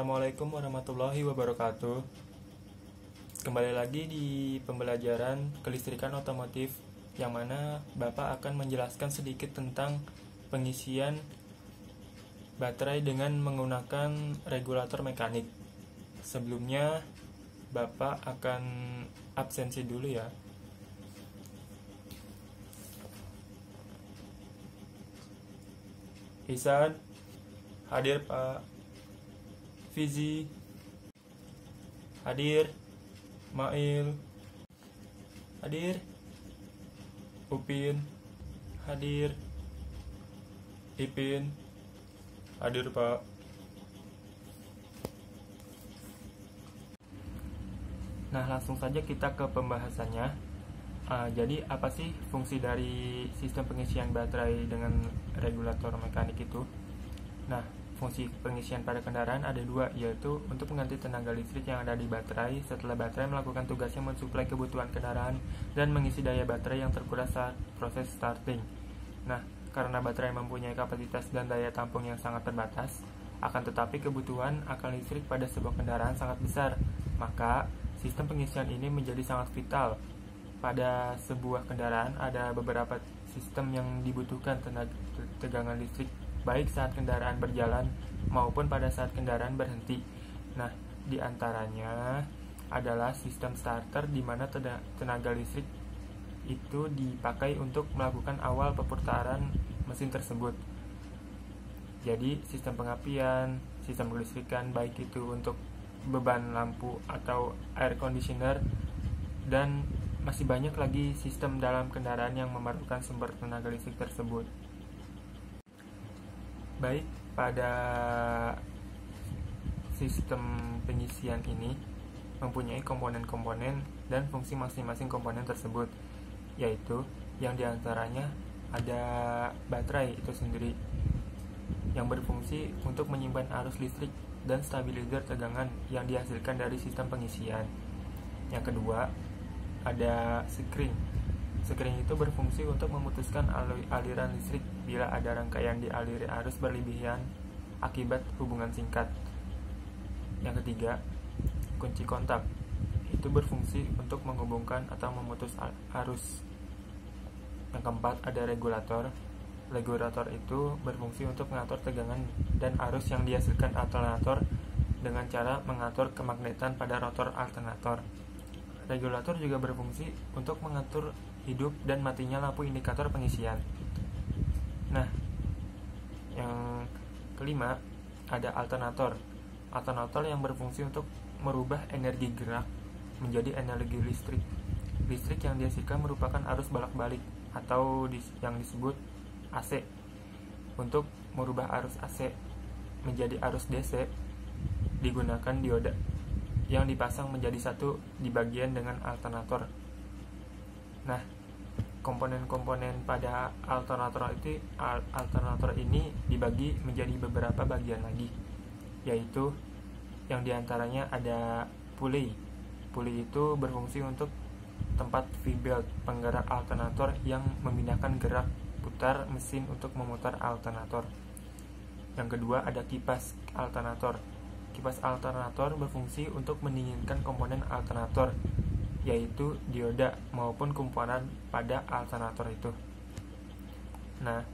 Assalamualaikum warahmatullahi wabarakatuh. Kembali lagi di pembelajaran kelistrikan otomotif, yang mana Bapak akan menjelaskan sedikit tentang pengisian baterai dengan menggunakan regulator mekanik. Sebelumnya Bapak akan absensi dulu ya. Ihsan, hadir Pak. Fizi, hadir. Mail, hadir. Upin, hadir. Ipin, hadir Pak. Nah, langsung saja kita ke pembahasannya. Jadi apa sih fungsi dari sistem pengisian baterai dengan regulator mekanik itu? Nah, fungsi pengisian pada kendaraan ada dua, yaitu untuk mengganti tenaga listrik yang ada di baterai setelah baterai melakukan tugasnya mensuplai kebutuhan kendaraan dan mengisi daya baterai yang terkuras saat proses starting. Nah, karena baterai mempunyai kapasitas dan daya tampung yang sangat terbatas, akan tetapi kebutuhan akan listrik pada sebuah kendaraan sangat besar, maka sistem pengisian ini menjadi sangat vital. Pada sebuah kendaraan ada beberapa sistem yang dibutuhkan tegangan listrik, baik saat kendaraan berjalan maupun pada saat kendaraan berhenti. Nah, di antaranya adalah sistem starter, di mana tenaga listrik itu dipakai untuk melakukan awal perputaran mesin tersebut. Jadi, sistem pengapian, sistem kelistrikan, baik itu untuk beban lampu atau air conditioner, dan masih banyak lagi sistem dalam kendaraan yang memerlukan sumber tenaga listrik tersebut. Baik, pada sistem pengisian ini mempunyai komponen-komponen dan fungsi masing-masing komponen tersebut, yaitu yang diantaranya ada baterai itu sendiri yang berfungsi untuk menyimpan arus listrik dan stabilizer tegangan yang dihasilkan dari sistem pengisian. Yang kedua, ada sekring. Sekring itu berfungsi untuk memutuskan aliran listrik bila ada rangkaian dialiri arus berlebihan akibat hubungan singkat. Yang ketiga, kunci kontak. Itu berfungsi untuk menghubungkan atau memutus arus. Yang keempat, ada regulator. Regulator itu berfungsi untuk mengatur tegangan dan arus yang dihasilkan alternator dengan cara mengatur kemagnetan pada rotor alternator. Regulator juga berfungsi untuk mengatur hidup dan matinya lampu indikator pengisian. Nah, yang kelima ada alternator. Alternator yang berfungsi untuk merubah energi gerak menjadi energi listrik. Listrik yang dihasilkan merupakan arus bolak-balik atau yang disebut AC. Untuk merubah arus AC menjadi arus DC digunakan dioda yang dipasang menjadi satu di bagian dengan alternator. Nah, komponen-komponen pada alternator ini dibagi menjadi beberapa bagian lagi, yaitu yang diantaranya ada pulley. Pulley itu berfungsi untuk tempat V-belt penggerak alternator yang memindahkan gerak putar mesin untuk memutar alternator. Yang kedua ada kipas alternator. Kipas alternator berfungsi untuk mendinginkan komponen alternator, yaitu dioda maupun kumpulan pada alternator itu. Nah,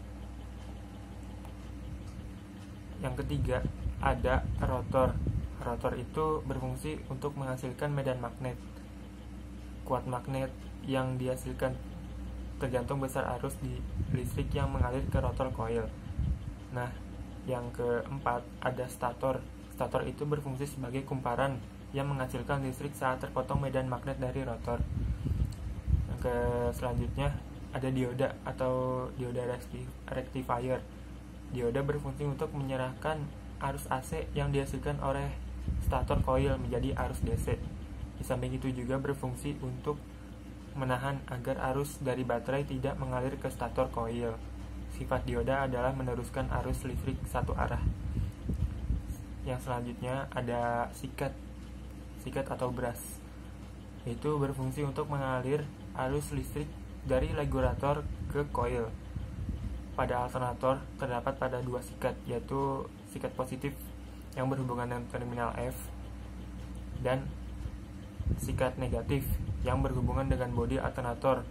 yang ketiga ada rotor. Rotor itu berfungsi untuk menghasilkan medan magnet. Kuat magnet yang dihasilkan tergantung besar arus di listrik yang mengalir ke rotor coil. Nah, yang keempat ada stator. Stator itu berfungsi sebagai kumparan yang menghasilkan listrik saat terpotong medan magnet dari rotor. Yang selanjutnya ada dioda atau dioda rectifier. Dioda berfungsi untuk menyerahkan arus AC yang dihasilkan oleh stator coil menjadi arus DC. Di samping itu juga berfungsi untuk menahan agar arus dari baterai tidak mengalir ke stator coil. Sifat dioda adalah meneruskan arus listrik satu arah. Yang selanjutnya ada sikat atau brush. Itu berfungsi untuk mengalir arus listrik dari regulator ke coil. Pada alternator terdapat pada dua sikat, yaitu sikat positif yang berhubungan dengan terminal F, dan sikat negatif yang berhubungan dengan bodi alternator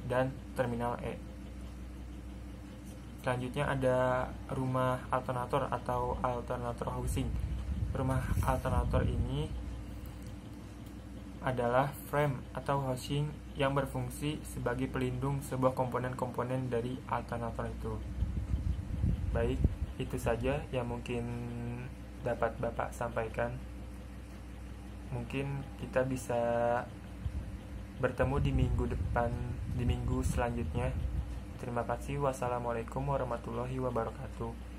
dan terminal E. Selanjutnya ada rumah alternator atau alternator housing. Rumah alternator ini adalah frame atau housing yang berfungsi sebagai pelindung sebuah komponen-komponen dari alternator itu. Baik, itu saja yang mungkin dapat Bapak sampaikan. Mungkin kita bisa bertemu di minggu depan, di minggu selanjutnya. Terima kasih. Wassalamualaikum warahmatullahi wabarakatuh.